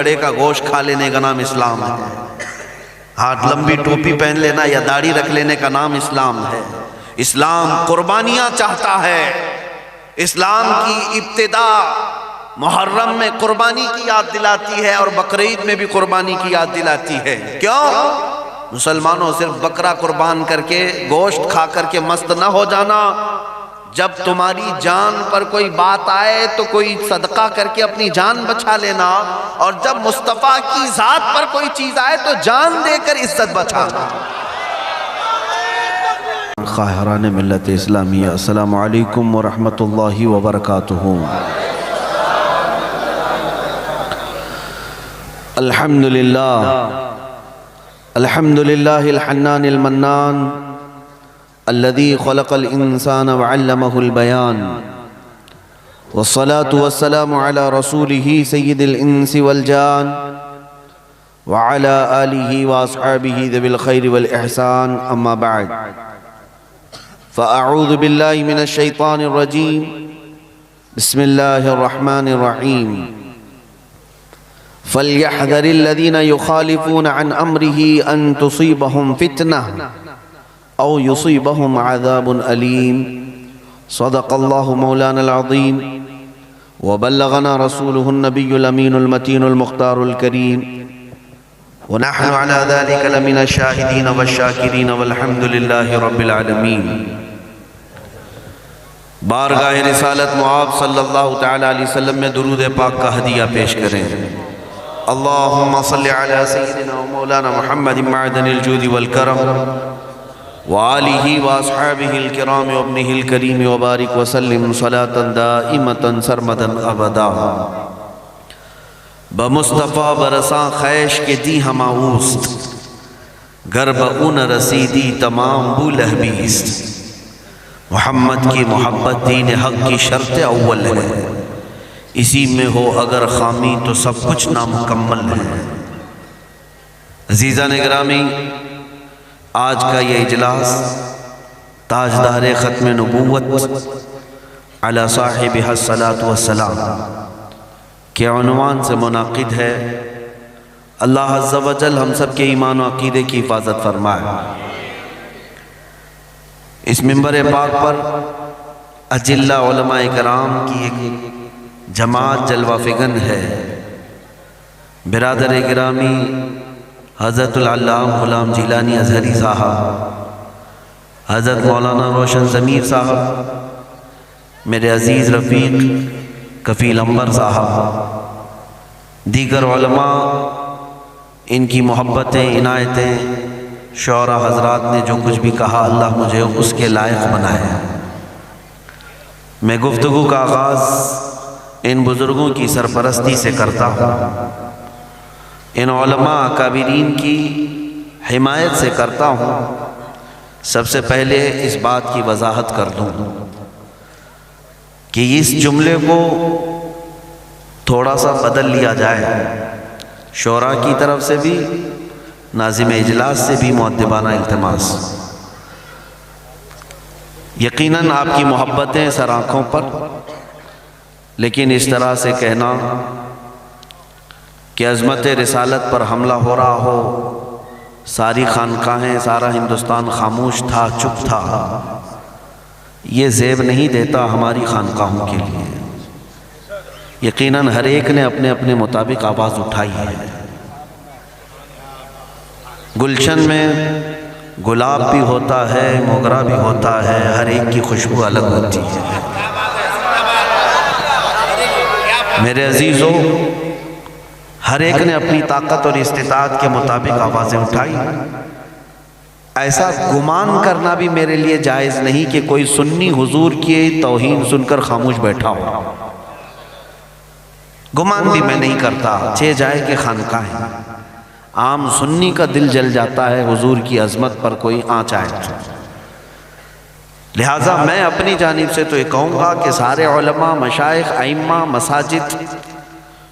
بڑے کا گوشت کھا لینے کا نام اسلام ہے، ہاتھ لمبی ٹوپی پہن لینا یا داڑھی رکھ لینے کا نام اسلام ہے۔ اسلام قربانیاں چاہتا ہے۔ اسلام کی ابتدا محرم میں قربانی کی یاد دلاتی ہے اور بقرعید میں بھی قربانی کی یاد دلاتی ہے۔ کیوں؟ مسلمانوں صرف بکرا قربان کر کے گوشت کھا کر کے مست نہ ہو جانا، جب تمہاری جان پر کوئی بات آئے تو کوئی صدقہ کر کے اپنی جان بچا لینا، اور جب مصطفیٰ کی ذات پر کوئی چیز آئے تو جان دے کر عزت بچانا۔ خواہران ملت اسلامیہ، السلام علیکم ورحمۃ اللہ وبرکاتہ۔ الحمد للہ الحنان المنان الذي خلق الإنسان وعلمه البيان، والصلاة والسلام على رسوله سيد الإنس والجان وعلى آله وأصحابه ذوي الخير والإحسان، أما بعد، فأعوذ بالله من الشيطان الرجيم، بسم الله الرحمن الرحيم، فليحذر الذين يخالفون عن أمره أن تصيبهم فتنة أو يصيبهم عذاب أليم، صدق الله مولانا العظيم وبلغنا رسوله النبي الأمين المتين المختار الكريم، ونحن على ذلك لمن الشاهدين والشاكرين والحمد لله رب العالمين۔ بارگاہ رسالت معاب صلی اللہ تعالی علیہ وسلم میں درود پاک کا ہدیہ پیش کریں۔ اللہم صلی علی سیدنا و مولانا محمد معدن الجود والکرم وآلہ واصحابہ الکرام وابنہ الکریم وبارک وسلم صلاة دائمة سرمدا ابدا۔ بمصطفیٰ برساں خیش کے دی ہما اوست، گر بہون رسیدی تمام بولہ بیست۔ محمد کی محبت دین حق کی شرط اول ہے، اسی میں ہو اگر خامی تو سب کچھ نامکمل ہے۔ عزیزان گرامی، آج کا یہ اجلاس تاجدار ختم نبوت علی صاحبہ الصلاۃ والسلام کے عنوان سے منعقد ہے۔ اللہ عز و جل ہم سب کے ایمان و عقیدے کی حفاظت فرمائے۔ اس منبر پاک پر اجلہ علماء کرام کی ایک جماعت جلوہ فگن ہے۔ برادر گرامی حضرت العلامہ غلام جیلانی ازہری صاحب، حضرت مولانا روشن ضمیر صاحب، میرے عزیز رفیق کفیل انور صاحب، دیگر علماء، ان کی محبتیں، عنایتیں، شعراء حضرات نے جو کچھ بھی کہا، اللہ مجھے اس کے لائق بنائے۔ میں گفتگو کا آغاز ان بزرگوں کی سرپرستی سے کرتا ہوں، ان علماء اکابرین کی حمایت سے کرتا ہوں۔ سب سے پہلے اس بات کی وضاحت کر دوں کہ اس جملے کو تھوڑا سا بدل لیا جائے، شعراء کی طرف سے بھی، ناظم اجلاس سے بھی مؤدبانہ التماس۔ یقیناً آپ کی محبتیں سر آنکھوں پر، لیکن اس طرح سے کہنا کہ عظمت رسالت پر حملہ ہو رہا ہو، ساری خانقاہیں، سارا ہندوستان خاموش تھا، چپ تھا، یہ زیب نہیں دیتا ہماری خانقاہوں کے لیے۔ یقیناً ہر ایک نے اپنے اپنے مطابق آواز اٹھائی ہے۔ گلشن میں گلاب بھی ہوتا ہے، موگرا بھی ہوتا ہے، ہر ایک کی خوشبو الگ ہوتی ہے۔ میرے عزیزوں، ہر ایک نے اپنی طاقت اور استطاعت کے مطابق آوازیں اٹھائی۔ ایسا گمان کرنا بھی میرے لیے جائز نہیں کہ کوئی سنی حضور کی توہین سن کر خاموش بیٹھا ہو۔ گمان بھی میں نہیں کرتا، چہ جائے کہ خانقاہیں، عام سنی کا دل جل جاتا ہے حضور کی عظمت پر کوئی آنچ آئے۔ لہٰذا میں اپنی جانب سے تو یہ کہوں گا کہ سارے علماء، مشائخ، ائمہ، مساجد،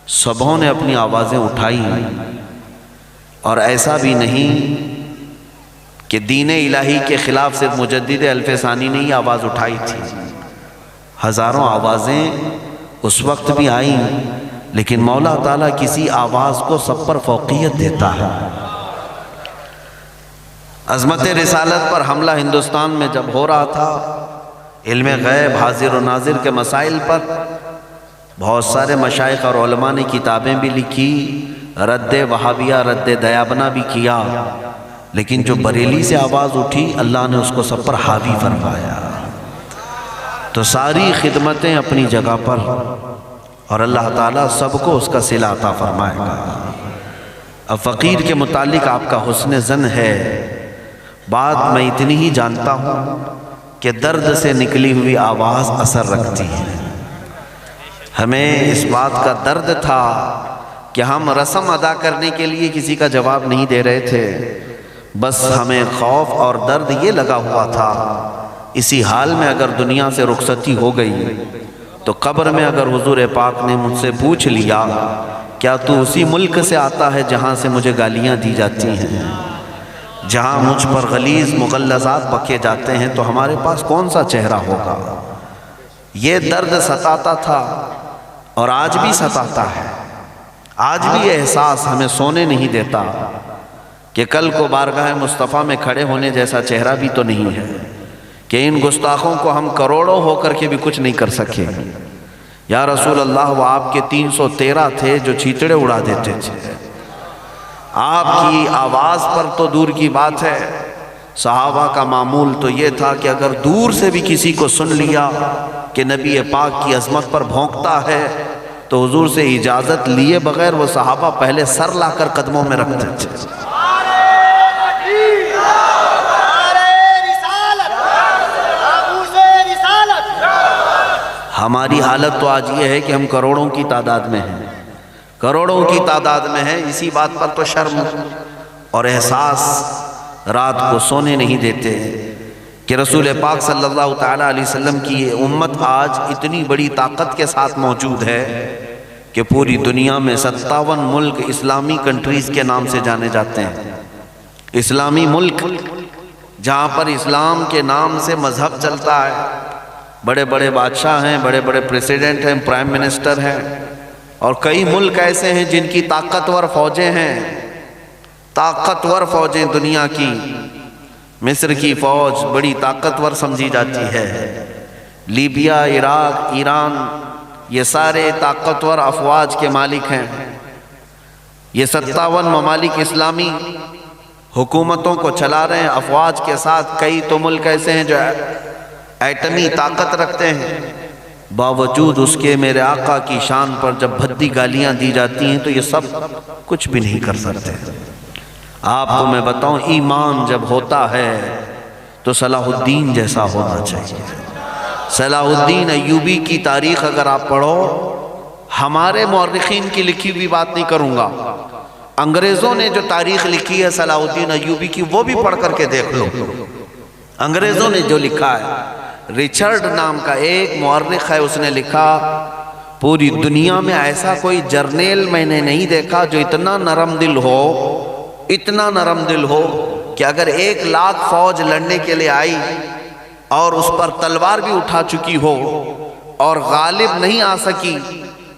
سبوں نے اپنی آوازیں اٹھائی، اور ایسا بھی نہیں کہ دین الہی کے خلاف صرف مجدد الف ثانی نے ہی آواز اٹھائی تھی۔ ہزاروں آوازیں اس وقت بھی آئیں لیکن مولا تعالیٰ کسی آواز کو سب پر فوقیت دیتا ہے۔ عظمت رسالت پر حملہ ہندوستان میں جب ہو رہا تھا، علم غیب حاضر و ناظر کے مسائل پر بہت سارے مشائخ اور علماء نے کتابیں بھی لکھی، رد وہابیہ رد دیابنا بھی کیا، لیکن جو بریلی سے آواز اٹھی اللہ نے اس کو سب پر حاوی فرمایا۔ تو ساری خدمتیں اپنی جگہ پر، اور اللہ تعالیٰ سب کو اس کا صلہ عطا فرمائے گا۔ اب فقیر کے متعلق آپ کا حسن ظن ہے، بات میں اتنی ہی جانتا ہوں کہ درد سے نکلی ہوئی آواز اثر رکھتی ہے۔ ہمیں اس بات کا درد تھا کہ ہم رسم ادا کرنے کے لیے کسی کا جواب نہیں دے رہے تھے، بس ہمیں خوف اور درد یہ لگا ہوا تھا، اسی حال میں اگر دنیا سے رخصتی ہو گئی تو قبر میں اگر حضور پاک نے مجھ سے پوچھ لیا کیا تو اسی ملک سے آتا ہے جہاں سے مجھے گالیاں دی جاتی ہیں، جہاں مجھ پر غلیظ مغلظات بکے جاتے ہیں، تو ہمارے پاس کون سا چہرہ ہوگا؟ یہ درد ستاتا تھا اور آج بھی ستاتا ہے۔ آج بھی یہ احساس ہمیں سونے نہیں دیتا کہ کل کو بارگاہ مصطفیٰ میں کھڑے ہونے جیسا چہرہ بھی تو نہیں ہے، کہ ان گستاخوں کو ہم کروڑوں ہو کر کے بھی کچھ نہیں کر سکے۔ یا رسول اللہ، وہ آپ کے 313 تھے جو چیتڑے اڑا دیتے تھے، آپ کی آواز پر تو دور کی بات ہے، صحابہ کا معمول تو یہ تھا کہ اگر دور سے بھی کسی کو سن لیا کہ نبی پاک کی عظمت پر بھونکتا ہے تو حضور سے اجازت لیے بغیر وہ صحابہ پہلے سر لا کر قدموں میں رکھتے تھے۔ ہماری حالت تو آج یہ ہے کہ ہم کروڑوں کی تعداد میں ہیں، کروڑوں کی تعداد میں ہیں، اسی بات پر تو شرم اور احساس رات کو سونے نہیں دیتے کہ رسول پاک صلی اللہ تعالیٰ علیہ وسلم کی یہ امت آج اتنی بڑی طاقت کے ساتھ موجود ہے کہ پوری دنیا میں 57 ملک اسلامی کنٹریز کے نام سے جانے جاتے ہیں۔ اسلامی ملک جہاں پر اسلام کے نام سے مذہب چلتا ہے، بڑے بڑے بادشاہ ہیں، بڑے بڑے پریسیڈنٹ ہیں، پرائم منسٹر ہیں، اور کئی ملک ایسے ہیں جن کی طاقتور فوجیں ہیں، طاقتور فوجیں دنیا کی۔ مصر کی فوج بڑی طاقتور سمجھی جاتی ہے، لیبیا، عراق، ایران، یہ سارے طاقتور افواج کے مالک ہیں۔ یہ 57 ممالک اسلامی حکومتوں کو چلا رہے ہیں افواج کے ساتھ۔ کئی تو ملک ایسے ہیں جو ایٹمی طاقت رکھتے ہیں، باوجود اس کے میرے آقا کی شان پر جب بھدی گالیاں دی جاتی ہیں تو یہ سب کچھ بھی نہیں کر سکتے۔ آپ کو میں بتاؤں، ایمان جب ہوتا ہے تو صلاح الدین جیسا ہونا چاہیے۔ صلاح الدین ایوبی کی تاریخ اگر آپ پڑھو، ہمارے مورخین کی لکھی ہوئی بات نہیں کروں گا، انگریزوں نے جو تاریخ لکھی ہے صلاح الدین ایوبی کی وہ بھی پڑھ کر کے دیکھ لو۔ انگریزوں نے جو لکھا ہے، ریچرڈ نام کا ایک مورخ ہے، اس نے لکھا پوری دنیا میں ایسا کوئی جرنیل میں نے نہیں دیکھا جو اتنا نرم دل ہو، اتنا نرم دل ہو کہ اگر 1,00,000 فوج لڑنے کے لیے آئی اور اس پر تلوار بھی اٹھا چکی ہو اور غالب نہیں آ سکی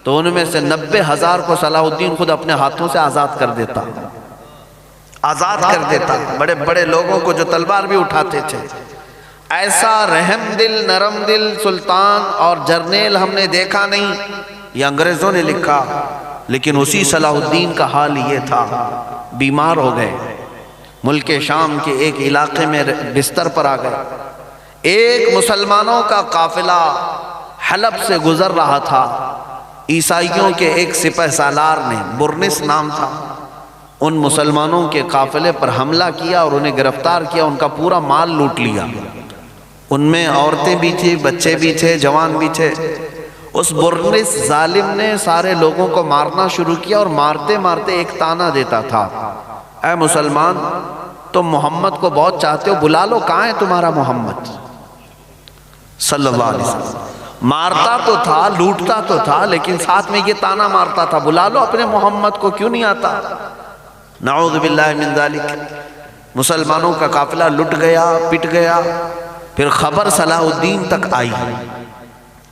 تو ان میں سے 90,000 کو صلاح الدین خود اپنے ہاتھوں سے آزاد کر دیتا، آزاد کر دیتا۔ بڑے بڑے لوگوں کو جو تلوار بھی اٹھاتے تھے، ایسا رحم دل نرم دل سلطان اور جرنیل ہم نے دیکھا نہیں، یہ انگریزوں نے لکھا۔ لیکن اسی صلاح الدین کا حال یہ تھا، بیمار ہو گئے، ملک شام کے ایک علاقے میں بستر پر آ گئے۔ ایک مسلمانوں کا قافلہ حلب سے گزر رہا تھا، عیسائیوں کے ایک سپہ سالار نے، برنس نام تھا، ان مسلمانوں کے قافلے پر حملہ کیا اور انہیں گرفتار کیا، ان کا پورا مال لوٹ لیا۔ ان میں عورتیں بھی تھیں، بچے بھی تھے، جوان بھی تھے۔ اس برنس ظالم نے سارے لوگوں کو مارنا شروع کیا اور مارتے مارتے ایک تانا دیتا تھا، اے مسلمان، تم محمد کو بہت چاہتے ہو، بلا لو، کہاں ہے تمہارا محمد صلی اللہ علیہ وسلم۔ مارتا تو تھا، لوٹتا تو تھا، لیکن ساتھ میں یہ تانا مارتا تھا، بلا لو اپنے محمد کو، کیوں نہیں آتا؟ نعوذ باللہ من ذالک۔ مسلمانوں کا قافلہ لٹ گیا، پٹ گیا۔ پھر خبر صلاح الدین تک آئی،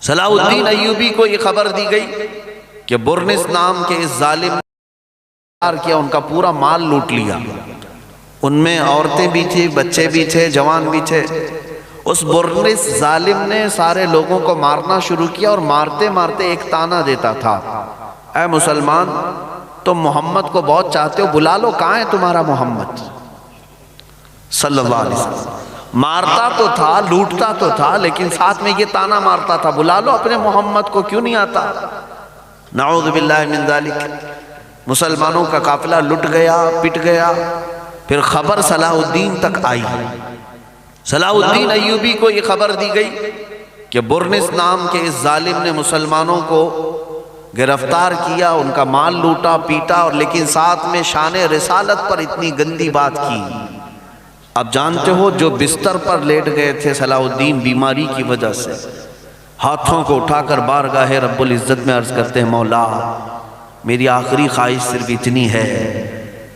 صلاح الدین ایوبی کو یہ خبر دی گئی کہ برنس نام کے اس ظالم نے کیا، ان کا پورا مال لوٹ لیا، ان میں عورتیں بھی تھی، بچے بھی تھے، جوان بھی تھے۔ اس برنس ظالم نے سارے لوگوں کو مارنا شروع کیا، اور مارتے مارتے ایک تانا دیتا تھا، اے مسلمان تم محمد کو بہت چاہتے ہو، بلا لو، کہاں ہے تمہارا محمد صلی اللہ علیہ وسلم۔ مارتا تو تھا، لوٹتا تو تھا، لیکن ساتھ میں یہ تانا مارتا تھا، بلا لو اپنے محمد کو، کیوں نہیں آتا؟ نعوذ باللہ من ذالک۔ مسلمانوں کا قافلہ لٹ گیا، پٹ گیا۔ پھر خبر صلاح الدین تک آئی، صلاح الدین ایوبی کو یہ خبر دی گئی کہ برنس نام کے اس ظالم نے مسلمانوں کو گرفتار کیا، ان کا مال لوٹا پیٹا، اور لیکن ساتھ میں شان رسالت پر اتنی گندی بات کی۔ اب جانتے ہو جو بستر پر لیٹ گئے تھے صلاح الدین بیماری کی وجہ سے، ہاتھوں کو اٹھا کر بارگاہ رب العزت میں عرض کرتے ہیں، مولا میری آخری خواہش صرف اتنی ہے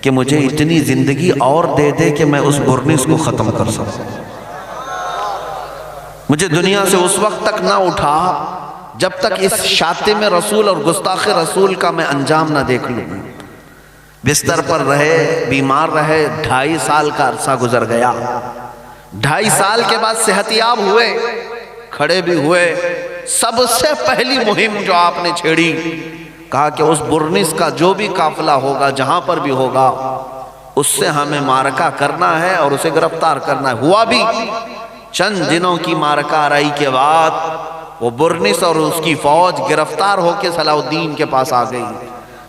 کہ مجھے اتنی زندگی اور دے دے کہ میں اس برنس کو ختم کر سکوں۔ مجھے دنیا سے اس وقت تک نہ اٹھا جب تک اس شاتم رسول اور گستاخ رسول کا میں انجام نہ دیکھ لوں۔ بستر پر رہے، بیمار رہے، 2.5 سال کا عرصہ گزر گیا۔ 2.5 سال کے بعد صحت یاب ہوئے، کھڑے بھی ہوئے۔ سب سے پہلی مہم جو آپ نے چھیڑی، کہا کہ اس برنس کا جو بھی قافلہ ہوگا، جہاں پر بھی ہوگا، اس سے ہمیں معرکہ کرنا ہے اور اسے گرفتار کرنا ہے۔ ہوا بھی، چند دنوں کی معرکہ آرائی کے بعد وہ برنس اور اس کی فوج گرفتار ہو کے صلاح الدین کے پاس آ گئی۔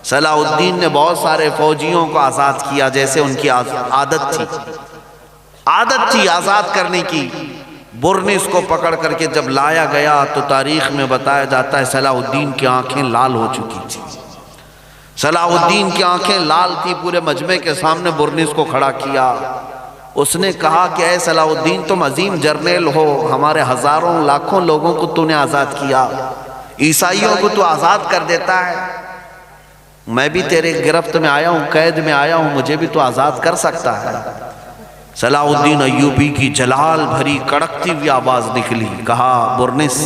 صلاح الدین نے بہت سارے فوجیوں کو آزاد کیا، جیسے ان کی عادت تھی آزاد کرنے کی۔ برنس کو پکڑ کر کے جب لایا گیا تو تاریخ میں بتایا جاتا ہے صلاح الدین کی آنکھیں لال ہو چکی تھی۔ صلاح الدین کی آنکھیں لال تھی، پورے مجمع کے سامنے برنس کو کھڑا کیا۔ اس نے کہا کہ اے صلاح الدین تم عظیم جرنیل ہو، ہمارے ہزاروں لاکھوں لوگوں کو تو نے آزاد کیا، عیسائیوں کو تو آزاد کر دیتا ہے، میں بھی تیرے گرفت میں آیا ہوں، قید میں آیا ہوں، مجھے بھی تو آزاد کر سکتا ہے۔ صلاح الدین ایوبی کی جلال بھری کڑکتی ہوئی آواز نکلی، کہا برنس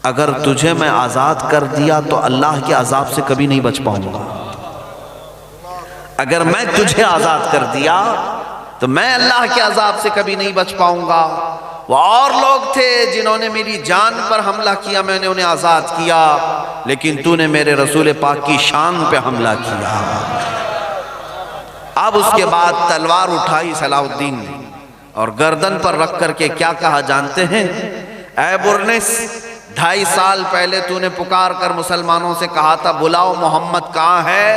اگر تجھے میں آزاد کر دیا تو اللہ کے عذاب سے کبھی نہیں بچ پاؤں گا۔ اگر میں تجھے آزاد کر دیا تو میں اللہ کے عذاب سے کبھی نہیں بچ پاؤں گا۔ وہ اور لوگ تھے جنہوں نے میری جان پر حملہ کیا، میں نے انہیں آزاد کیا، لیکن تو نے میرے رسول پاک کی شان پہ حملہ کیا۔ اب اس کے بعد تلوار اٹھائی صلاح الدین نے اور گردن پر رکھ کر کے کیا کہا جانتے ہیں؟ اے برنس 2.5 سال پہلے تو نے پکار کر مسلمانوں سے کہا تھا بلاؤ محمد کہاں ہے،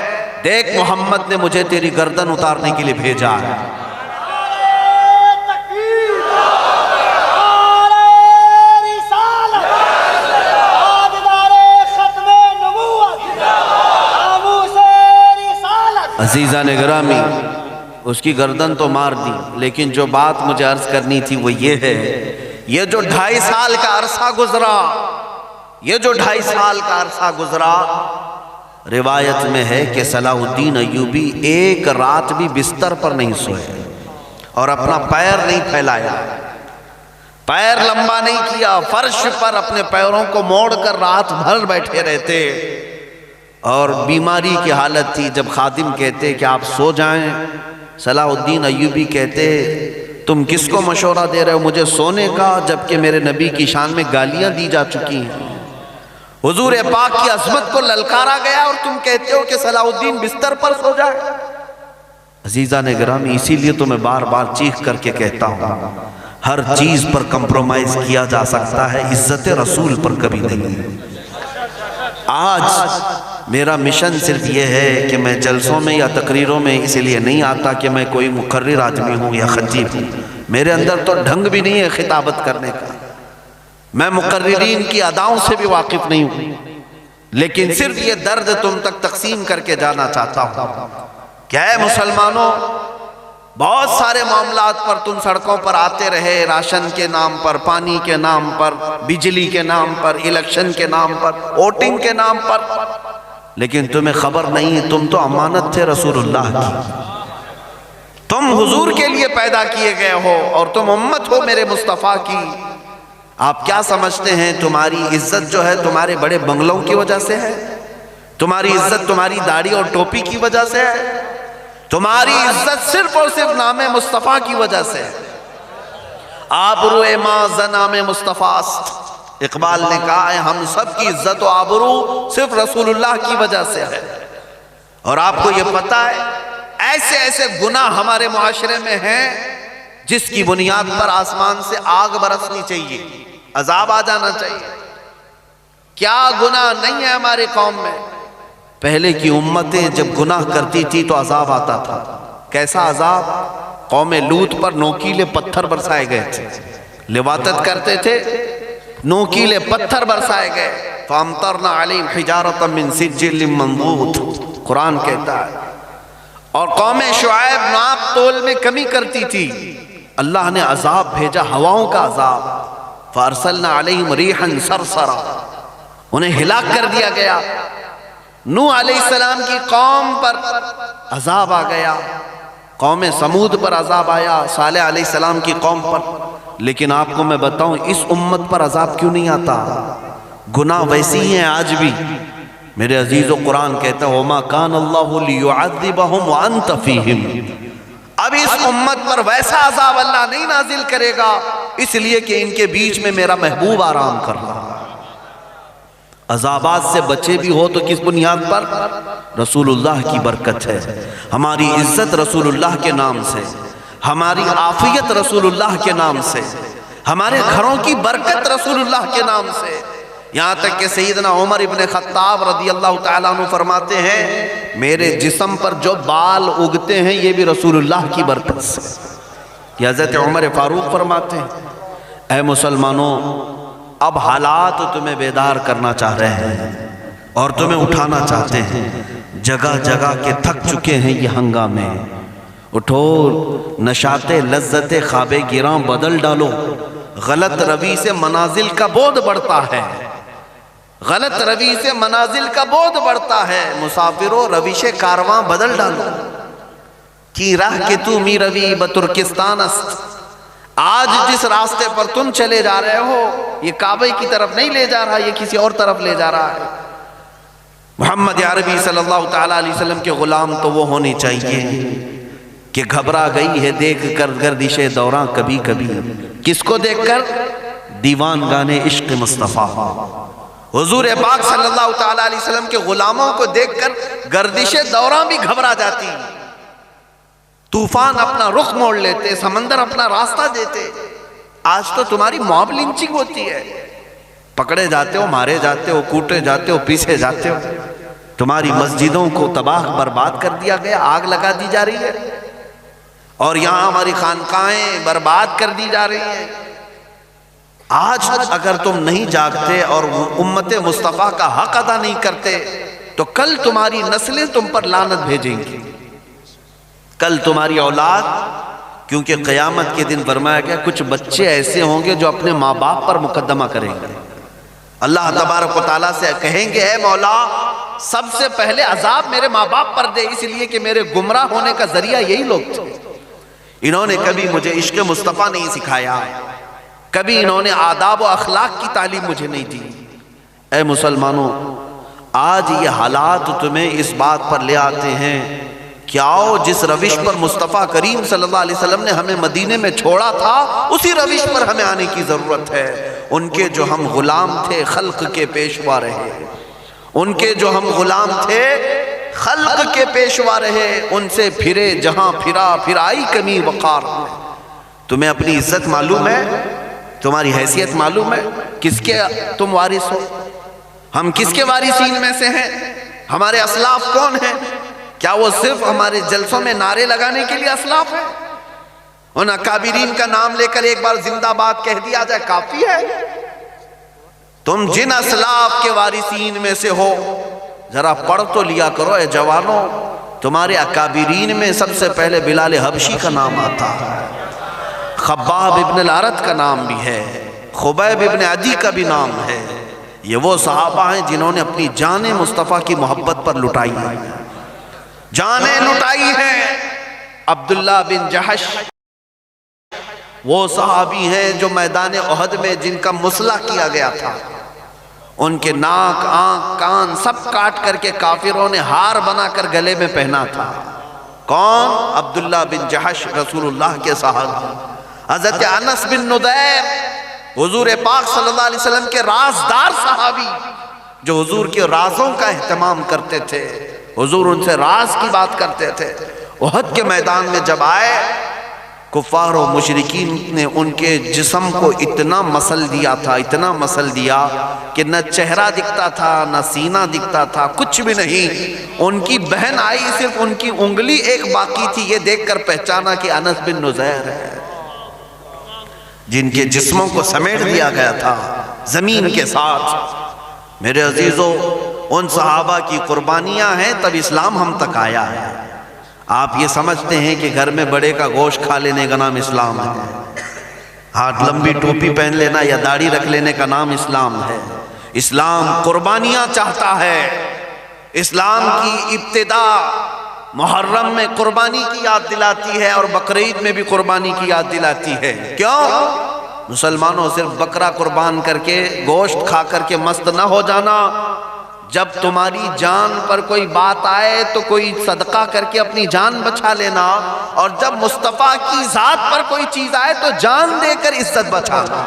دیکھ محمد نے مجھے تیری گردن اتارنے کے لیے بھیجا ہے۔ عزیزان گرامی، اس کی گردن تو مار دی، لیکن جو بات مجھے عرض کرنی تھی وہ یہ ہے، یہ جو 2.5 سال کا عرصہ گزرا، روایت میں ہے کہ صلاح الدین ایوبی ایک رات بھی بستر پر نہیں سوئے اور اپنا پیر نہیں پھیلایا، پیر لمبا نہیں کیا، فرش پر اپنے پیروں کو موڑ کر رات بھر بیٹھے رہتے، اور بیماری کی حالت تھی۔ جب خادم کہتے کہ آپ سو جائیں، صلاح الدین ایوبی کہتے تم کس کو مشورہ دے رہے ہو مجھے سونے کا، جبکہ میرے نبی کی شان میں گالیاں دی جا چکی ہیں، حضور پاک کی عظمت کو للکارا گیا، اور تم کہتے ہو کہ صلاح الدین بستر پر سو جائے۔ عزیزان گرامی، اسی لیے تو میں بار بار چیخ کر کے کہتا ہوں ہر چیز پر کمپرومائز کیا جا سکتا ہے، عزت رسول پر کبھی نہیں۔ آج میرا مشن صرف یہ ہے کہ میں جلسوں میں یا تقریروں میں اس لیے نہیں آتا کہ میں کوئی مقرر آدمی ہوں یا خطیب ہوں، میرے اندر تو ڈھنگ بھی نہیں ہے خطابت کرنے کا، میں مقررین کی اداؤں سے بھی واقف نہیں ہوں، لیکن صرف یہ درد تم تک تقسیم کر کے جانا چاہتا ہوں کہ اے مسلمانوں، بہت سارے معاملات پر تم سڑکوں پر آتے رہے، راشن کے نام پر، پانی کے نام پر، بجلی کے نام پر، الیکشن کے نام پر، ووٹنگ کے نام پر، لیکن تمہیں خبر نہیں تم تو امانت تھے رسول اللہ کی، تم حضور کے لیے پیدا کیے گئے ہو اور تم امت ہو میرے مصطفیٰ کی۔ آپ کیا سمجھتے ہیں تمہاری عزت جو ہے تمہارے بڑے بنگلوں کی وجہ سے ہے؟ تمہاری عزت تمہاری داڑھی اور ٹوپی کی وجہ سے ہے؟ تمہاری عزت صرف اور صرف نام مصطفیٰ کی وجہ سے ہے۔ آبرو ما ز نام مصطفیٰ است، اقبال نے کہا ہے ہم سب کی عزت و آبرو صرف رسول اللہ کی وجہ سے ہے۔ اور آپ کو یہ پتہ ہے ایسے ایسے گناہ ہمارے معاشرے میں ہیں جس کی بنیاد پر آسمان سے آگ برسنی چاہیے، عذاب آ جانا چاہیے۔ کیا گناہ نہیں ہے ہمارے قوم میں؟ پہلے کی امتیں جب گناہ کرتی تھی تو عذاب آتا تھا۔ کیسا عذاب؟ قوم لوط پر نوکیلے پتھر برسائے گئے تھے، لواطت کرتے تھے، نوکیلے پتھر برسائے گئے۔ فَأَمْطَرْنَا عَلَيْهِمْ حِجَارَةً مِّن سِجِّلٍ مَّنضُودٍ، قرآن کہتا ہے۔ اور قوم شعیب ناپ تول میں کمی کرتی تھی، اللہ نے عذاب بھیجا، ہواؤں کا عذاب۔ فَأَرْسَلْنَا عَلَيْهِمْ رِيحًا صَرْصَرًا، انہیں ہلاک کر دیا گیا۔ نوح علیہ السلام کی قوم پر عذاب آ گیا، قوم سمود پر عذاب آیا، صالح علیہ السلام کی قوم پر۔ لیکن آپ کو میں بتاؤں اس امت پر عذاب کیوں نہیں آتا؟ گناہ ویسی ہیں آج بھی۔ میرے عزیز و قرآن کہتا ہے وَمَا كَانَ اللَّهُ لِيُعَذِّبَهُمْ وَأَنْتَ فِيهِمْ، اب اس امت پر ویسا عذاب اللہ نہیں نازل کرے گا اس لیے کہ ان کے بیچ میں میرا محبوب آرام کر رہا ہے۔ عذابات سے بچے بھی ہو تو کس بنیاد پر؟ رسول اللہ کی برکت ہے، ہماری عزت رسول اللہ کے نام سے، ہماری عافیت رسول اللہ کے نام سے، ہمارے گھروں کی برکت رسول اللہ کے نام سے۔ یہاں تک کہ سیدنا عمر ابن خطاب رضی اللہ تعالیٰ عنہ فرماتے ہیں میرے جسم پر جو بال اگتے ہیں یہ بھی رسول اللہ کی برکت سے۔ یہ حضرت عمر فاروق فرماتے ہیں اے مسلمانوں اب حالات تمہیں بیدار کرنا چاہ رہے ہیں اور تمہیں اٹھانا چاہتے ہیں، جگہ جگہ کے تھک چکے ہیں یہ ہنگامے، اٹھو نشاط لذت خواب گراں بدل ڈالو، غلط روی سے منازل کا بود بڑھتا ہے، غلط روی سے منازل کا بود بڑھتا ہے، مسافروں رویش کارواں بدل ڈالو، کی راہ کے تو می روی بترکستان است، آج جس راستے پر تم چلے جا رہے ہو یہ کعبے کی طرف نہیں لے جا رہا، یہ کسی اور طرف لے جا رہا ہے۔ محمد عربی صلی اللہ تعالیٰ علیہ وسلم کے غلام تو وہ ہونے چاہیے کہ گھبرا گئی ہے دیکھ کر گردش دوراں کبھی کبھی، کس کو دیکھ کر؟ دیوان گانے عشق مصطفیٰ، حضور پاک صلی اللہ تعالیٰ علیہ وسلم کے غلاموں کو دیکھ کر گردش دوراں بھی گھبرا جاتی، طوفان اپنا رخ موڑ لیتے، سمندر اپنا راستہ دیتے۔ آج تو تمہاری موب لنچنگ ہوتی ہے، پکڑے جاتے ہو، مارے جاتے ہو، کوٹے جاتے ہو، پیسے جاتے ہو، تمہاری مسجدوں کو تباہ برباد کر دیا گیا، آگ لگا دی جا رہی ہے، اور یہاں ہماری خانقاہیں برباد کر دی جا رہی ہیں۔ آج اگر تم نہیں جاگتے اور امت مصطفیٰ کا حق ادا نہیں کرتے تو کل تمہاری نسلیں تم پر لعنت بھیجیں گی، کل تمہاری اولاد، کیونکہ قیامت کے دن فرمایا گیا کچھ بچے ایسے ہوں گے جو اپنے ماں باپ پر مقدمہ کریں گے، اللہ تبارک و تعالیٰ سے کہیں گے اے مولا سب سے پہلے عذاب میرے ماں باپ پر دے، اس لیے کہ میرے گمراہ ہونے کا ذریعہ یہی لوگ تھے، انہوں نے کبھی مجھے عشق مصطفیٰ نہیں سکھایا، کبھی انہوں نے آداب و اخلاق کی تعلیم مجھے نہیں دی۔ اے مسلمانوں آج یہ حالات تمہیں اس بات پر لے آتے ہیں کہ آؤ جس روش پر مصطفیٰ کریم صلی اللہ علیہ وسلم نے ہمیں مدینے میں چھوڑا تھا اسی روش پر ہمیں آنے کی ضرورت ہے۔ ان کے جو ہم غلام تھے خلق کے پیشوا رہے، ان کے جو ہم غلام تھے خلق کے پیشوا رہے، ان سے پھرے جہاں پھرا پھر آئی کمی وقار۔ تمہیں اپنی عزت معلوم ہے؟ تمہاری حیثیت معلوم ہے؟ کس کے تم وارث ہو؟ ہم کس کے وارثین میں سے ہیں؟ ہمارے اسلاف کون ہیں؟ کیا وہ صرف ہمارے جلسوں میں نعرے لگانے کے لیے اسلاف ہیں؟ ان اکابرین کا نام لے کر ایک بار زندہ باد کہہ دیا جائے کافی ہے؟ تم جن اسلاف کے وارثین میں سے ہو ذرا پڑھ تو لیا کرو اے جوانوں، تمہارے اکابرین میں سب سے پہلے بلال حبشی کا نام آتا ہے، خباب ابن الارت کا نام بھی ہے، خبیب ابن عدی کا بھی نام ہے۔ یہ وہ صحابہ ہیں جنہوں نے اپنی جانیں مصطفیٰ کی محبت پر لٹائی ہیں، جانیں لٹائی ہیں۔ عبداللہ بن جحش وہ صحابی ہیں جو میدان احد میں جن کا مسلح کیا گیا تھا، ان کے ناک، آنکھ، کان سب کاٹ کر کے کافروں نے ہار بنا کر گلے میں پہنا تھا۔ کون؟ عبداللہ بن جحش، رسول اللہ کے صحابی۔ حضرت انس بن ندیر، حضور پاک صلی اللہ علیہ وسلم کے رازدار صحابی، جو حضور کے رازوں کا اہتمام کرتے تھے، حضور ان سے راز کی بات کرتے تھے۔ احد کے میدان میں جب آئے، کفار و مشرکین نے ان کے جسم کو اتنا مسل دیا تھا، اتنا مسل دیا کہ نہ چہرہ دکھتا تھا، نہ سینہ دکھتا تھا، کچھ بھی نہیں۔ ان کی بہن آئی، صرف ان کی انگلی ایک باقی تھی، یہ دیکھ کر پہچانا کہ انس بن نزیر ہے، جن کے جسموں کو سمیٹ دیا گیا تھا زمین کے ساتھ۔ میرے عزیزو، ان صحابہ کی قربانیاں ہیں تب اسلام ہم تک آیا ہے۔ آپ یہ سمجھتے ہیں کہ گھر میں بڑے کا گوشت کھا لینے کا نام اسلام ہے، ہاتھ لمبی ٹوپی پہن لینا یا داڑھی رکھ لینے کا نام اسلام ہے؟ اسلام قربانیاں چاہتا ہے۔ اسلام کی ابتدا محرم میں قربانی کی یاد دلاتی ہے اور بقرعید میں بھی قربانی کی یاد دلاتی ہے۔ کیوں؟ مسلمانوں، صرف بکرا قربان کر کے، گوشت کھا کر کے مست نہ ہو جانا۔ جب تمہاری جان پر کوئی بات آئے تو کوئی صدقہ کر کے اپنی جان بچا لینا، اور جب مصطفیٰ کی ذات پر کوئی چیز آئے تو جان دے کر عزت بچانا۔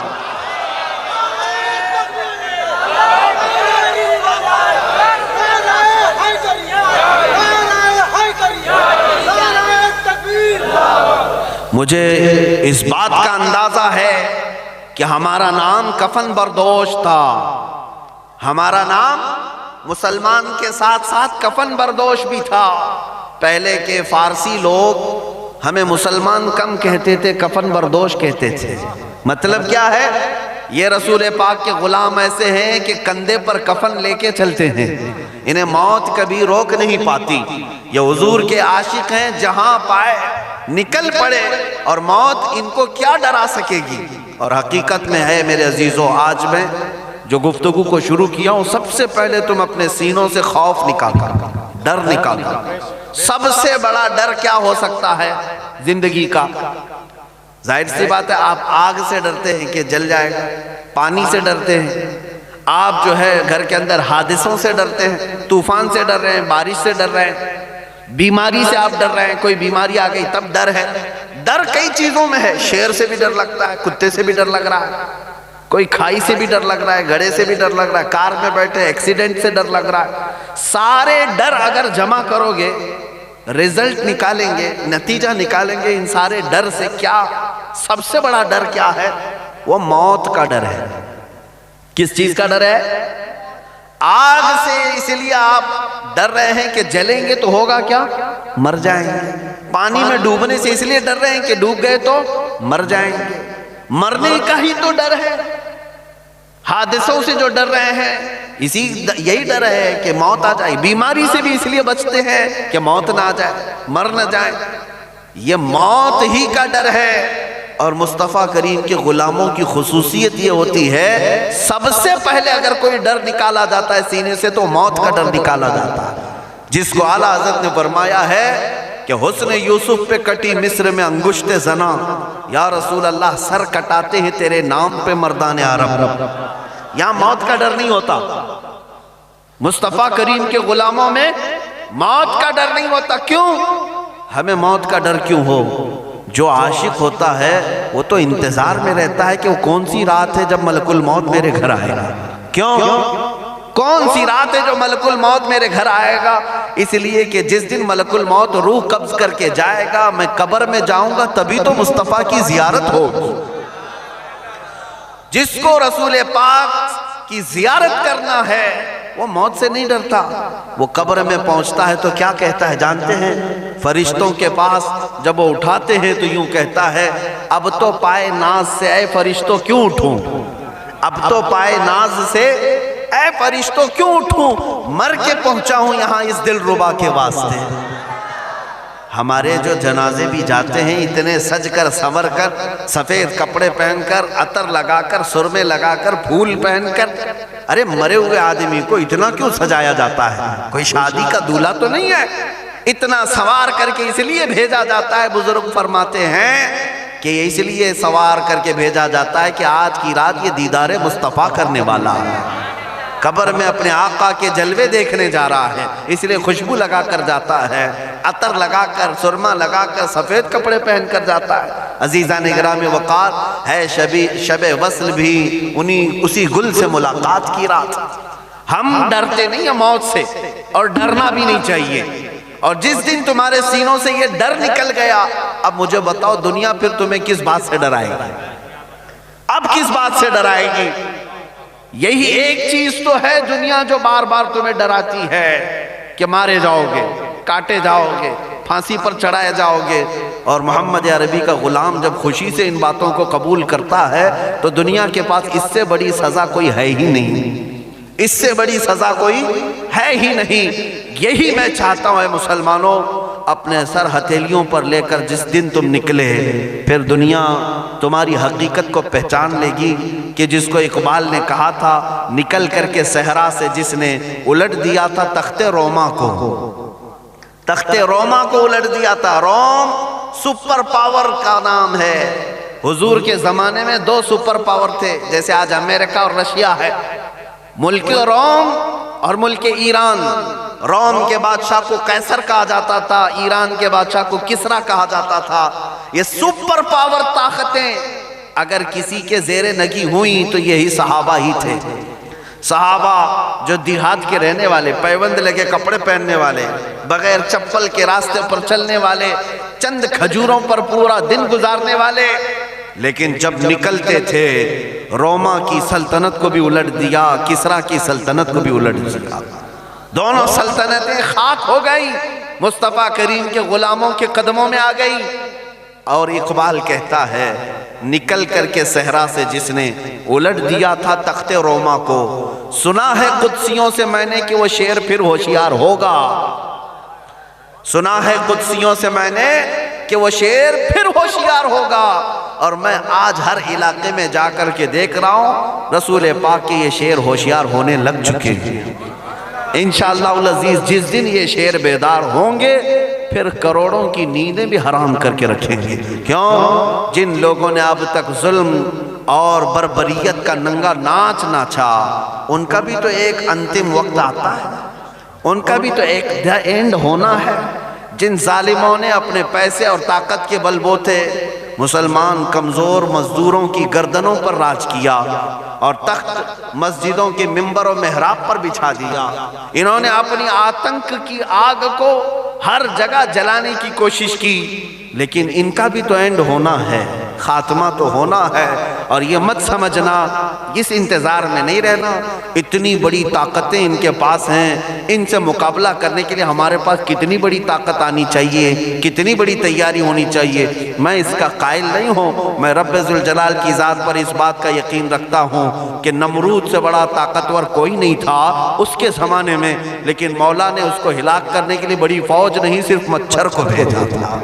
مجھے اس بات کا اندازہ ہے کہ ہمارا نام کفن بردوش تھا، ہمارا نام مسلمان کے ساتھ ساتھ کفن بردوش بھی تھا۔ پہلے کے فارسی لوگ ہمیں مسلمان کم کہتے تھے، کفن بردوش کہتے تھے۔ مطلب کیا ہے؟ یہ رسول پاک کے غلام ایسے ہیں کہ کندھے پر کفن لے کے چلتے ہیں، انہیں موت کبھی روک نہیں پاتی۔ یہ حضور کے عاشق ہیں، جہاں پائے نکل پڑے، اور موت ان کو کیا ڈرا سکے گی؟ اور حقیقت میں ہے میرے عزیزو، آج میں جو گفتگو کو شروع کیا ہوں، سب سے پہلے تم اپنے سینوں سے خوف نکالو، ڈر نکالو۔ سب سے بڑا ڈر کیا ہو سکتا ہے زندگی کا؟ ظاہر سی بات ہے، آپ آگ سے ڈرتے ہیں کہ جل جائے گا، پانی سے ڈرتے ہیں، آپ جو ہے گھر کے اندر حادثوں سے ڈرتے ہیں، طوفان سے ڈر رہے ہیں، بارش سے ڈر رہے ہیں، بیماری سے آپ ڈر رہے ہیں، کوئی بیماری آ گئی تب ڈر ہے۔ ڈر کئی چیزوں میں ہے، شیر سے بھی ڈر لگتا ہے، کتے سے بھی ڈر لگ رہا ہے، کوئی کھائی سے بھی ڈر لگ رہا ہے، گھڑے سے بھی ڈر لگ رہا ہے، کار میں بیٹھے ایکسیڈنٹ سے ڈر لگ رہا ہے۔ سارے ڈر اگر جمع کرو گے، ریزلٹ نکالیں گے، نتیجہ نکالیں گے ان سارے ڈر سے، کیا سب سے بڑا ڈر کیا ہے؟ وہ موت کا ڈر ہے۔ کس چیز کا ڈر ہے؟ آگ سے اس لیے آپ ڈر رہے ہیں کہ جلیں گے تو ہوگا کیا؟ مر جائیں گے۔ پانی میں ڈوبنے سے اس لیے ڈر رہے ہیں کہ ڈوب گئے تو مر جائیں گے، مرنے کا ہی تو ڈر ہے۔ حادثوں سے جو ڈر رہے ہیں، یہی ڈر ہے کہ موت آ جائے۔ بیماری سے بھی اس لیے بچتے ہیں کہ موت نہ آ جائے، مر نہ جائیں، یہ موت ہی کا ڈر ہے۔ اور مصطفیٰ کریم کے غلاموں کی خصوصیت یہ ہوتی ہے، سب سے پہلے اگر کوئی ڈر نکالا جاتا ہے سینے سے تو موت کا ڈر نکالا جاتا ہے، جس کو اعلیٰ حضرت نے فرمایا ہے کہ حسن یوسف پہ کٹی مصر میں انگشت زنا، یا رسول اللہ سر کٹاتے ہیں تیرے نام پہ مردان عرب۔ یہاں موت کا ڈر نہیں ہوتا، مصطفیٰ کریم کے غلاموں میں موت کا ڈر نہیں ہوتا۔ کیوں؟ ہمیں موت کا ڈر کیوں ہو؟ جو عاشق ہوتا ہے وہ تو انتظار میں رہتا ہے کہ وہ کون سی رات ہے جب ملک الموت میرے گھر آئے گا۔ کیوں؟ کون سی رات ہے جو ملک الموت میرے گھر آئے گا؟ اس لیے کہ جس دن ملک الموت روح قبض کر کے جائے گا، میں قبر میں جاؤں گا، تبھی تو مصطفیٰ کی زیارت ہوگی۔ جس کو رسول پاک کی زیارت کرنا ہے وہ موت سے نہیں ڈرتا۔ وہ قبر میں پہنچتا ہے تو کیا کہتا ہے جانتے ہیں؟ فرشتوں کے پاس جب وہ اٹھاتے ہیں تو یوں کہتا ہے، اب تو پائے ناز سے اے فرشتوں کیوں اٹھوں، اب تو پائے ناز سے اے فرشتوں کیوں اٹھوں، مر کے پہنچا ہوں یہاں اس دل ربا کے واسطے۔ ہمارے جو جنازے بھی جاتے ہیں اتنے سج کر سنور کر، سفید کپڑے پہن کر، عطر لگا کر، سرمے لگا کر، پھول پہن کر، ارے مرے ہوئے آدمی کو اتنا کیوں سجایا جاتا ہے؟ کوئی شادی کا دولہا تو نہیں ہے، اتنا سوار کر کے اس لیے بھیجا جاتا ہے۔ بزرگ فرماتے ہیں کہ اس لیے سوار کر کے بھیجا جاتا ہے کہ آج کی رات یہ دیدار مصطفیٰ کرنے والا ہے۔ قبر میں اپنے آقا کے جلوے دیکھنے جا رہا ہے، اس لیے خوشبو لگا کر جاتا ہے، عطر لگا کر، سرما لگا کر، سفید کپڑے پہن کر جاتا ہے۔ عزیزان گرامی وقار ہے شب وصل بھی اسی گل سے ملاقات کی رات۔ ہم ڈرتے نہیں ہیں موت سے، اور ڈرنا بھی نہیں چاہیے، اور جس دن تمہارے سینوں سے یہ ڈر نکل گیا، اب مجھے بتاؤ دنیا پھر تمہیں کس بات سے ڈرائے گی؟ اب کس بات سے ڈرائے گی؟ یہی ایک چیز تو ہے دنیا جو بار بار تمہیں ڈراتی ہے کہ مارے جاؤ گے، کاٹے جاؤ گے، پھانسی پر چڑھائے جاؤ گے۔ اور محمد عربی کا غلام جب خوشی سے ان باتوں کو قبول کرتا ہے تو دنیا کے پاس اس سے بڑی سزا کوئی ہے ہی نہیں، اس سے بڑی سزا کوئی ہے ہی نہیں۔ یہی میں چاہتا ہوں اے مسلمانوں، اپنے سر ہتھیلیوں پر لے کر جس دن تم نکلے، پھر دنیا تمہاری حقیقت کو پہچان لے گی کہ جس کو اقبال نے کہا تھا، نکل کر کے صحرا سے جس نے الٹ دیا تھا تخت روما کو، تخت روما کو الٹ دیا تھا۔ روم سپر پاور کا نام ہے۔ حضور کے زمانے میں 2 سپر پاور تھے، جیسے آج امریکہ اور رشیا ہے، ملک روم اور ملک ایران۔ روم کے بادشاہ کو قیصر کہا جاتا تھا، ایران کے بادشاہ کو کسرا کہا جاتا تھا۔ یہ سپر پاور طاقتیں اگر کسی کے زیر نگی ہوئیں تو یہی صحابہ ہی تھے۔ صحابہ جو دیہات کے رہنے والے، پیوند لگے کپڑے پہننے والے، بغیر چپل کے راستے پر چلنے والے، چند کھجوروں پر پورا دن گزارنے والے، لیکن جب نکلتے تھے روما کی سلطنت کو بھی الٹ دیا، کسرا کی سلطنت کو بھی الٹ دیا۔ دونوں سلطنتیں خاک ہو گئی، مصطفیٰ کریم کے غلاموں کے قدموں میں آ گئی۔ اور اقبال کہتا ہے، نکل کر کے صحرا سے جس نے الٹ دیا تھا تخت روما کو، سنا ہے قدسیوں سے میں نے کہ وہ شیر پھر ہوشیار ہوگا۔ سنا ہے قدسیوں سے میں نے کہ وہ شیر پھر ہوشیار ہوگا، اور میں آج ہر علاقے میں جا کر کے دیکھ رہا ہوں رسول پاک کے یہ شیر ہوشیار ہونے لگ چکے ہیں۔ انشاءاللہ العزیز جس دن یہ شیر بیدار ہوں گے پھر کروڑوں کی نیندیں بھی حرام کر کے رکھیں گے۔ کیوں؟ جن لوگوں نے اب تک ظلم اور بربریت کا ننگا ناچ ناچا، ان کا بھی تو ایک انتم وقت آتا ہے، ان کا بھی تو ایک اینڈ ہونا ہے۔ جن ظالموں نے اپنے پیسے اور طاقت کے بل بوتے مسلمان کمزور مزدوروں کی گردنوں پر راج کیا اور تخت مسجدوں کے ممبر و محراب پر بچھا دیا، انہوں نے اپنی آتنک کی آگ کو ہر جگہ جلانے کی کوشش کی، لیکن ان کا بھی تو اینڈ ہونا ہے، خاتمہ تو ہونا ہے۔ اور یہ مت سمجھنا، اس انتظار میں نہیں رہنا، اتنی بڑی طاقتیں ان کے پاس ہیں، ان سے مقابلہ کرنے کے لیے ہمارے پاس کتنی بڑی طاقت آنی چاہیے، کتنی بڑی تیاری ہونی چاہیے۔ میں اس کا قائل نہیں ہوں، میں رب ذوالجلال کی ذات پر اس بات کا یقین رکھتا ہوں کہ نمرود سے بڑا طاقتور کوئی نہیں تھا اس کے زمانے میں، لیکن مولا نے اس کو ہلاک کرنے کے لیے بڑی فوج نہیں، صرف مچھر کو بھیجا تھا۔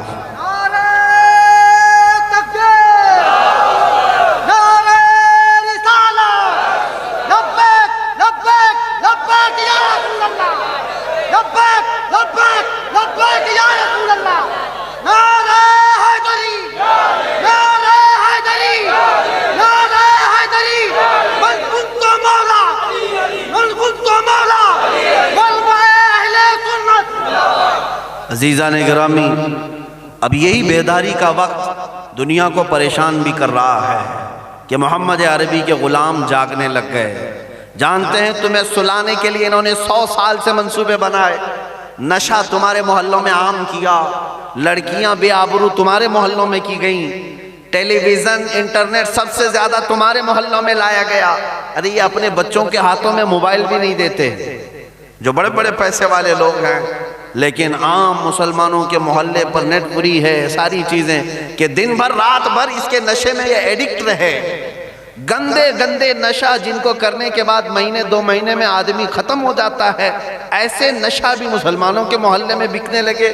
عزیزان گرامی، اب یہی بیداری کا وقت دنیا کو پریشان بھی کر رہا ہے کہ محمد عربی کے غلام جاگنے لگ گئے۔ جانتے ہیں تمہیں سلانے کے لیے انہوں نے 100 سال سے منصوبے بنائے، نشہ تمہارے محلوں میں عام کیا، لڑکیاں بے آبرو تمہارے محلوں میں کی گئیں، ٹیلی ویژن انٹرنیٹ سب سے زیادہ تمہارے محلوں میں لایا گیا۔ ارے یہ اپنے بچوں کے ہاتھوں میں موبائل بھی نہیں دیتے جو بڑے بڑے پیسے والے لوگ ہیں، لیکن عام مسلمانوں کے محلے پر نیٹ فری ہے، ساری چیزیں، کہ دن بھر رات بھر اس کے نشے میں یہ ایڈکٹ رہے۔ گندے گندے نشہ جن کو کرنے کے بعد مہینے 2 مہینے میں آدمی ختم ہو جاتا ہے، ایسے نشہ بھی مسلمانوں کے محلے میں بکنے لگے۔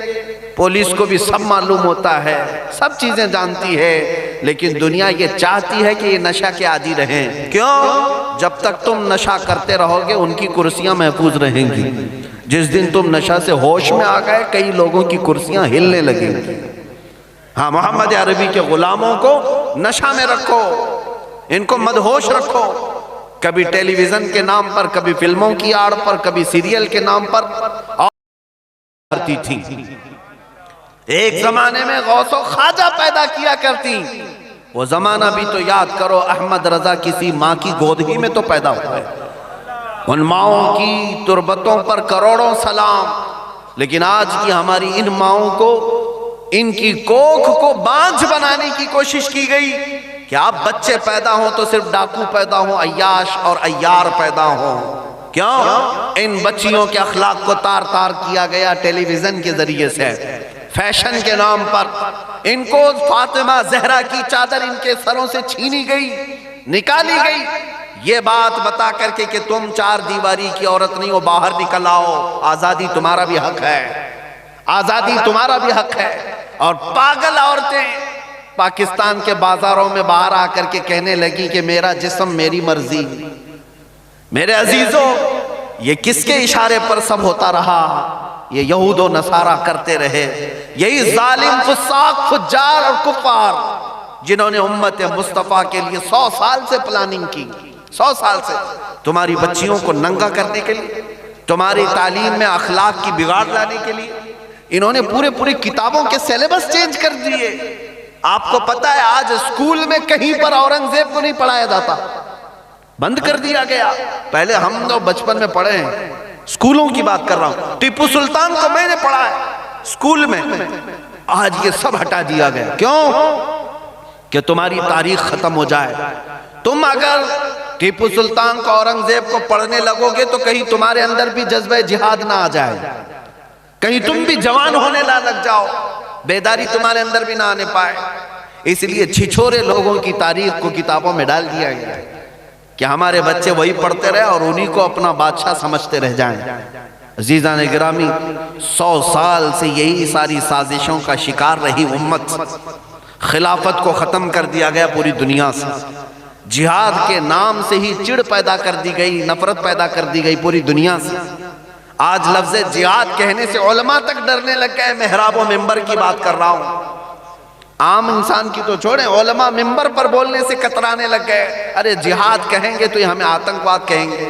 پولیس کو بھی سب معلوم ہوتا ہے، سب چیزیں جانتی ہے، لیکن دنیا یہ چاہتی ہے کہ یہ نشہ کے عادی رہیں۔ کیوں؟ جب تک تم نشہ کرتے رہو گے ان کی کرسیاں محفوظ رہیں گی، جس دن تم نشہ سے ہوش میں آ گئے کئی لوگوں کی کرسیاں ہلنے لگیں گی۔ ہاں، محمد عربی کے غلاموں کو نشہ میں رکھو، ان کو مدہوش رکھو، کبھی ٹیلی ویژن کے نام پر، کبھی فلموں کی آڑ پر، کبھی سیریل کے نام پر کرتی تھی۔ ایک زمانے میں غوث و خواجہ پیدا کیا کرتی، وہ زمانہ بھی تو یاد کرو، احمد رضا کسی ماں کی گود ہی میں تو پیدا ہوئے، ان ماؤں کی تربتوں پر کروڑوں سلام۔ لیکن آج کی ہماری ان ماؤں کو، ان کی کوکھ کو بانجھ بنانے کی کوشش کی گئی کہ آپ بچے پیدا ہوں تو صرف ڈاکو پیدا ہوں، عیاش اور عیار پیدا ہوں۔ کیوں؟ ان بچیوں کے اخلاق کو تار تار کیا گیا ٹیلی ویژن کے ذریعے سے، فیشن کے نام پر ان کو فاطمہ زہرا کی چادر ان کے سروں سے چھینی گئی، نکالی گئی، یہ بات بتا کر کے کہ تم چار دیواری کی عورت نہیں ہو، باہر نکل آؤ، آزادی تمہارا بھی حق ہے، آزادی تمہارا بھی حق ہے۔ اور پاگل عورتیں پاکستان کے بازاروں میں باہر آ کر کے کہنے لگی کہ میرا جسم میری مرضی۔ میرے عزیزوں، یہ کس کے اشارے پر سب ہوتا رہا؟ یہ یہود و نصارہ کرتے رہے، یہی ظالم فساق فجار اور کفار جنہوں نے امت مصطفیٰ کے لیے 100 سال سے پلاننگ کی، 100 سال سے تمہاری بچیوں کو ننگا کرنے کے لیے، تمہاری تعلیم میں اخلاق کی بگاڑ لانے کے لیے انہوں نے پورے کتابوں کے سیلیبس چینج کر دیے۔ آپ کو پتہ ہے آج اسکول میں کہیں پر اورنگزیب کو نہیں پڑھایا جاتا، بند کر دیا گیا۔ پہلے ہم تو بچپن میں پڑھے ہیں، اسکولوں کی بات کر رہا ہوں، ٹیپو سلطان کو میں نے پڑھا ہے اسکول میں، آج یہ سب ہٹا دیا گیا۔ کیوں؟ کہ تمہاری تاریخ ختم ہو جائے۔ تم اگر ٹیپو سلطان کو، اورنگزیب کو پڑھنے لگو گے تو کہیں تمہارے اندر بھی جذبہ جہاد نہ آ جائے، کہیں تم بھی جوان ہونے نہ لگ جاؤ، بیداری تمہارے اندر بھی نہ آنے پائے۔ اس لیے چھچورے لوگوں کی تاریخ کو کتابوں میں ڈال دیا گیا کہ ہمارے بچے وہی پڑھتے رہے اور انہی کو اپنا بادشاہ سمجھتے رہ جائیں۔ عزیزان گرامی، 100 سال سے یہی ساری سازشوں کا شکار رہی امت۔ خلافت کو ختم کر دیا گیا پوری دنیا سے، جہاد کے نام سے ہی چڑ پیدا کر دی گئی، نفرت پیدا کر دی گئی پوری دنیا سے۔ آج لفظ جہاد کہنے سے علماء تک ڈرنے لگ گئے، محراب و منبر کی بات کر رہا ہوں، عام انسان کی تو چھوڑیں، علماء منبر پر بولنے سے کترانے لگ گئے، ارے جہاد کہیں گے تو یہ ہمیں آتنکواد کہیں گے۔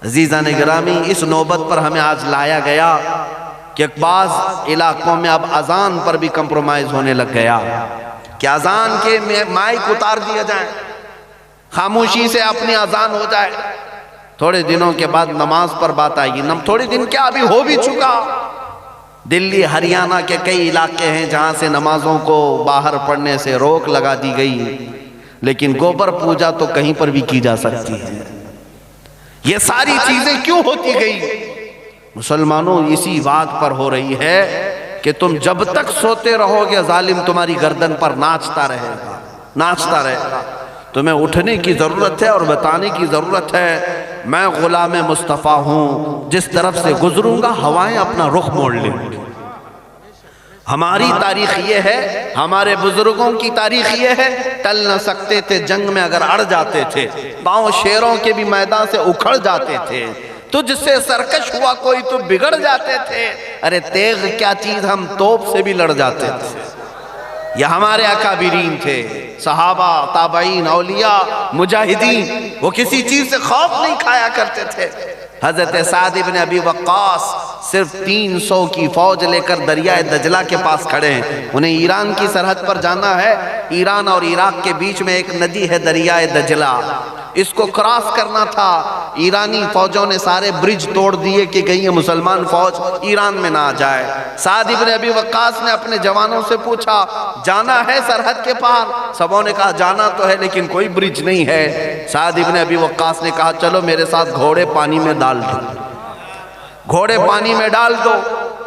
عزیزان گرامی، اس نوبت پر ہمیں آج لایا گیا کہ بعض علاقوں میں اب اذان پر بھی کمپرومائز ہونے لگ گیا کہ اذان کے مائک اتار دیا جائیں، خاموشی سے اپنی اذان ہو جائے، تھوڑے دنوں کے بعد نماز پر بات آئے گی۔ تھوڑے دن کیا، ابھی ہو بھی چکا، دلی ہریانہ کے کئی علاقے ہیں جہاں سے نمازوں کو باہر پڑھنے سے روک لگا دی گئی، لیکن گوبر پوجا تو کہیں پر بھی کی جا سکتی ہے۔ یہ ساری چیزیں کیوں ہوتی گئی؟ مسلمانوں، اسی بات پر ہو رہی ہے کہ تم جب تک سوتے رہو گے ظالم تمہاری گردن پر ناچتا رہے گا، ناچتا رہے گا۔ تمہیں اٹھنے کی ضرورت ہے اور بتانے کی ضرورت ہے، میں غلام مصطفیٰ ہوں، جس طرف سے گزروں گا ہوائیں اپنا رخ موڑ لیں گی۔ ہماری تاریخ یہ ہے، ہمارے بزرگوں کی تاریخ یہ ہے، ٹل نہ سکتے تھے جنگ میں اگر اڑ جاتے تھے، پاؤں شیروں کے بھی میدان سے اکھڑ جاتے تھے، تجھ سے سرکش ہوا کوئی تو بگڑ جاتے تھے، ارے تیغ کیا چیز ہم توپ سے بھی لڑ جاتے تھے۔ یہ ہمارے اکابرین تھے، صحابہ، تابعین، اولیاء، مجاہدین، وہ کسی چیز سے خوف نہیں کھایا کرتے تھے۔ حضرت سعد بن ابی وقاص صرف 300 کی فوج لے کر دریائے دجلہ کے پاس کھڑے ہیں، انہیں ایران کی سرحد پر جانا ہے، ایران اور عراق کے بیچ میں ایک ندی ہے دریائے دجلہ، اس کو کراس کرنا تھا۔ ایرانی فوجوں نے سارے برج توڑ دیے کہ کہیں یہ مسلمان فوج ایران میں نہ آ جائے۔ سعد بن ابی وقاص نے اپنے جوانوں سے پوچھا، جانا ہے سرحد کے پار؟ سبوں نے کہا جانا تو ہے لیکن کوئی برج نہیں ہے۔ سعد بن ابی وقاص نے کہا چلو میرے ساتھ گھوڑے پانی میں ڈال دو، گھوڑے پانی میں ڈال دو۔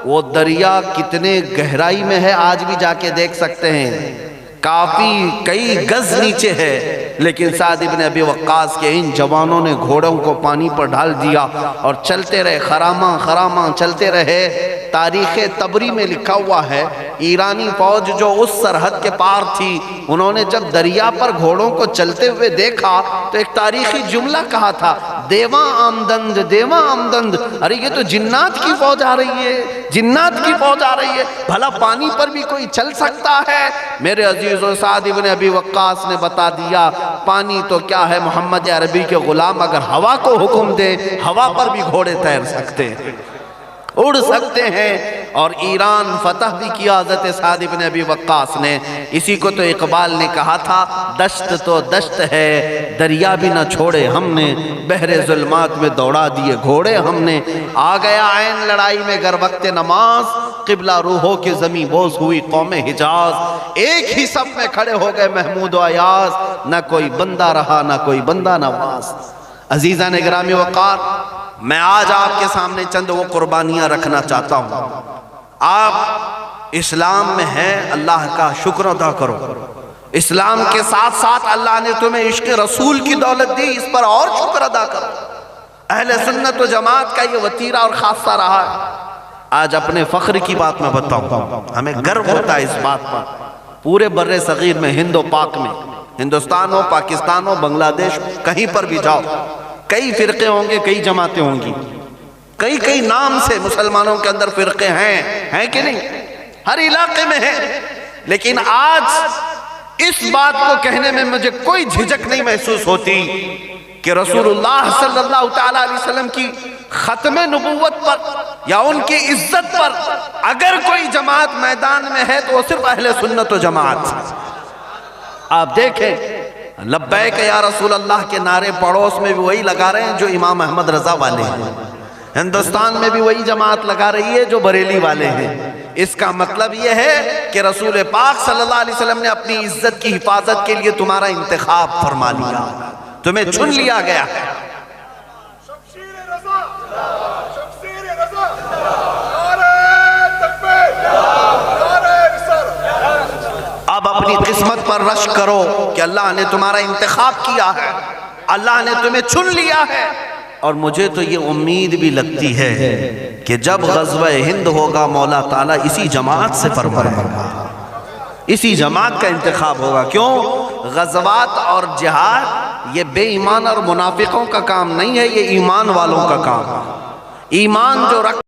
وہ دریا کتنے گہرائی میں ہے آج بھی جا کے دیکھ سکتے ہیں، کافی کئی گز نیچے ہے، لیکن سعد بن ابی وقاص کے ان جوانوں نے گھوڑوں کو پانی پر ڈال دیا اور چلتے رہے، خراماں خراماں چلتے رہے۔ تاریخ تبری میں لکھا ہوا ہے، ایرانی فوج جو اس سرحد کے پار تھی، انہوں نے جب دریا پر گھوڑوں کو چلتے ہوئے دیکھا تو ایک تاریخی جملہ کہا تھا، دیواں آمدند دیواں آمدند، ارے یہ تو جنات کی فوج آ رہی ہے، جنات کی فوج آ رہی ہے، بھلا پانی پر بھی کوئی چل سکتا ہے؟ میرے عزیزو، سعد ابن ابی وقاص نے بتا دیا، پانی تو کیا ہے، محمد عربی کے غلام اگر ہوا کو حکم دے، ہوا پر بھی گھوڑے تیر سکتے ہیں، اڑ سکتے ہیں۔ اور ایران فتح بھی کیا حضرت سعد ابن ابی وقاص نے۔ اسی کو تو اقبال نے کہا تھا، دشت تو دشت ہے دریا بھی نہ چھوڑے ہم نے، بحر ظلمات میں دوڑا دیے گھوڑے ہم نے، آ گیا عین لڑائی میں گر وقت نماز، قبلہ روحوں کی زمیں بوس ہوئی قوم حجاز، ایک ہی صف میں کھڑے ہو گئے محمود و ایاز، نہ کوئی بندہ رہا نہ کوئی بندہ نواز۔ عزیزان گرامی وقار، میں آج آپ کے سامنے چند وہ قربانیاں رکھنا چاہتا ہوں۔ آپ اسلام میں ہیں، اللہ کا شکر ادا کرو۔ اسلام کے ساتھ ساتھ اللہ نے تمہیں عشق رسول کی دولت دی، اس پر اور شکر ادا کرو۔ اہل سنت و جماعت کا یہ وتیرہ اور خاصہ رہا ہے۔ آج اپنے فخر کی بات میں بتاؤں، ہمیں گرو ہوتا ہے اس بات پر، پورے بر صغیر میں، ہند و پاک میں، ہندوستان ہو، پاکستان ہو، بنگلہ دیش، کہیں پر بھی جاؤ، کئی فرقے ہوں گے، کئی جماعتیں ہوں گی، کئی نام سے مسلمانوں کے اندر فرقے ہیں کہ نہیں؟ ہر علاقے میں ہیں۔ لیکن آج اس بات کو کہنے میں مجھے کوئی جھجک نہیں محسوس ہوتی کہ رسول اللہ صلی اللہ تعالیٰ علیہ وسلم کی ختم نبوت پر یا ان کی عزت پر اگر کوئی جماعت میدان میں ہے تو وہ صرف اہل سنت و جماعت۔ آپ دیکھیں، لبیک یا رسول اللہ کے نعرے پڑوس میں بھی وہی لگا رہے ہیں جو امام احمد رضا والے ہیں، ہندوستان میں بھی وہی جماعت لگا رہی ہے جو بریلی والے ہیں۔ اس کا مطلب یہ ہے کہ رسول پاک صلی اللہ علیہ وسلم نے اپنی عزت کی حفاظت کے لیے تمہارا انتخاب فرما لیا، تمہیں چن لیا گیا ہے۔ اب اپنی قسمت پر رشک کرو کہ اللہ نے تمہارا انتخاب کیا ہے، اللہ نے تمہیں چن لیا ہے۔ اور مجھے تو یہ امید بھی لگتی ہے کہ جب غزوہ ہند ہوگا مولا تعالیٰ اسی جماعت سے فرمائے گا، اسی جماعت کا انتخاب ہوگا۔ کیوں؟ غزوات اور جہاد یہ بے ایمان اور منافقوں کا کام نہیں ہے، یہ ایمان والوں کا کام ہے۔ ایمان جو رکھ